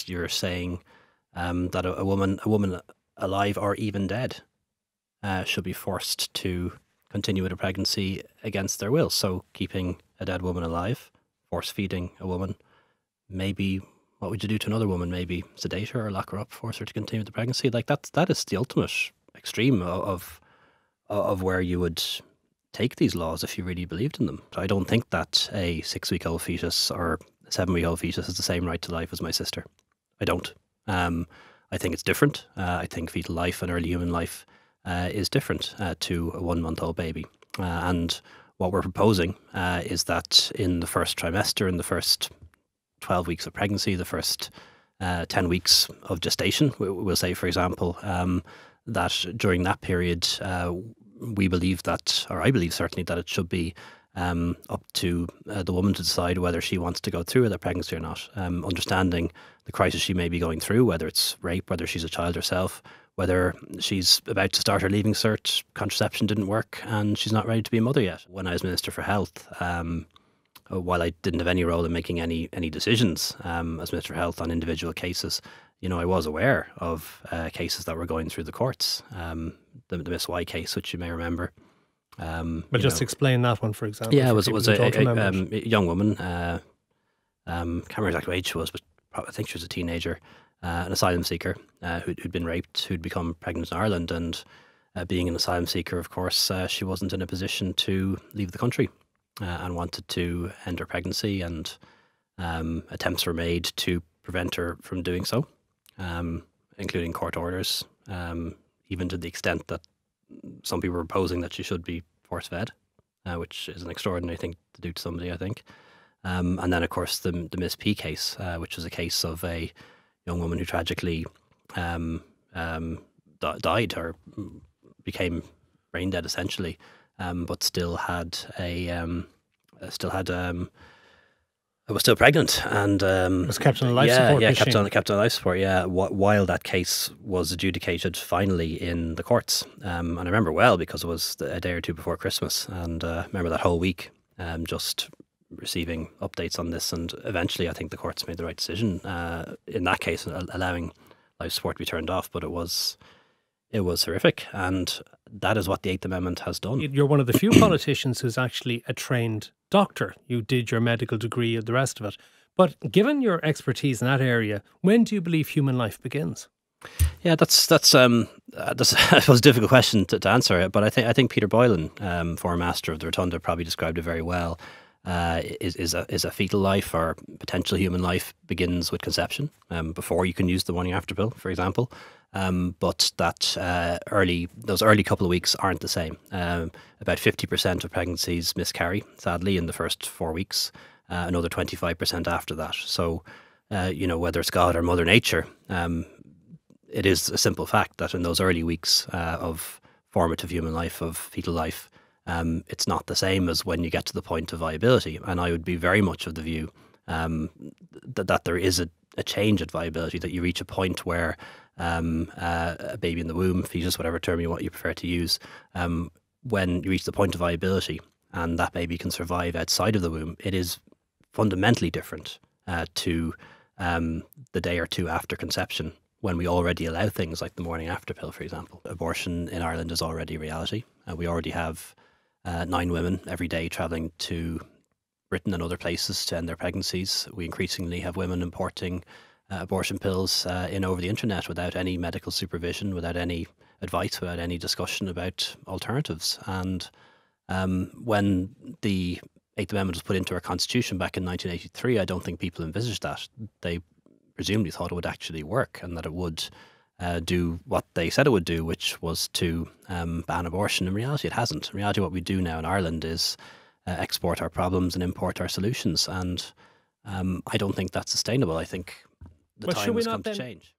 context, you're saying that a woman alive or even dead should be forced to continue with a pregnancy against their will. So keeping a dead woman alive, force feeding a woman, maybe what would you do to another woman? Maybe sedate her or lock her up, force her to continue the pregnancy. Like that is the ultimate extreme of where you would take these laws if you really believed in them. So I don't think that a 6-week-old fetus or a 7-week-old fetus has the same right to life as my sister. I don't. I think it's different. I think fetal life and early human life is different to a 1-month-old baby. And what we're proposing is that in the first trimester, in the first 12 weeks of pregnancy, the first 10 weeks of gestation, we'll say, for example, that during that period, we believe that, or I believe certainly, that it should be up to the woman to decide whether she wants to go through with a pregnancy or not, understanding the crisis she may be going through, whether it's rape, whether she's a child herself, whether she's about to start her leaving cert, contraception didn't work, and she's not ready to be a mother yet. When I was Minister for Health, while I didn't have any role in making any decisions as Minister for Health on individual cases, I was aware of cases that were going through the courts. The Miss Y case, which you may remember. But just explain that one, for example. Yeah, it was a young woman. Can't remember exactly what age she was, but I think she was a teenager, an asylum seeker who'd been raped, who'd become pregnant in Ireland, and being an asylum seeker, of course, she wasn't in a position to leave the country and wanted to end her pregnancy, and attempts were made to prevent her from doing so, including court orders, even to the extent that some people were proposing that she should be force-fed, which is an extraordinary thing to do to somebody, I think. And then, of course, the Miss P case, which was a case of a young woman who tragically died or became brain dead, essentially, but still had was still pregnant and was kept on life support. Kept on life support. Yeah, while that case was adjudicated finally in the courts, and I remember well because it was a day or two before Christmas, and remember that whole week, just receiving updates on this, and eventually I think the courts made the right decision in that case, allowing life support to be turned off. But it was horrific, and that is what the Eighth Amendment has done. You're one of the few politicians who's actually a trained doctor. You did your medical degree and the rest of it. But given your expertise in that area, when do you believe human life begins? Yeah, that's I suppose a difficult question to answer. But I think Peter Boylan, former master of the Rotunda, probably described it very well. Is a fetal life or potential human life begins with conception, before you can use the morning after pill, for example. But that those early couple of weeks aren't the same. About 50% of pregnancies miscarry, sadly, in the first 4 weeks. Another 25% after that. So, whether it's God or Mother Nature, it is a simple fact that in those early weeks of formative human life, of fetal life, it's not the same as when you get to the point of viability. And I would be very much of the view that there is a change at viability, that you reach a point where a baby in the womb, fetus, whatever term you prefer to use, when you reach the point of viability and that baby can survive outside of the womb, it is fundamentally different to the day or two after conception, when we already allow things like the morning after pill, for example. Abortion in Ireland is already a reality. We already have 9 women every day travelling to Britain and other places to end their pregnancies. We increasingly have women importing abortion pills in over the internet without any medical supervision, without any advice, without any discussion about alternatives. And when the Eighth Amendment was put into our Constitution back in 1983, I don't think people envisaged that. They presumably thought it would actually work and that it would do what they said it would do, which was to ban abortion. In reality, it hasn't. In reality, what we do now in Ireland is export our problems and import our solutions. And I don't think that's sustainable. I think the time has come to change.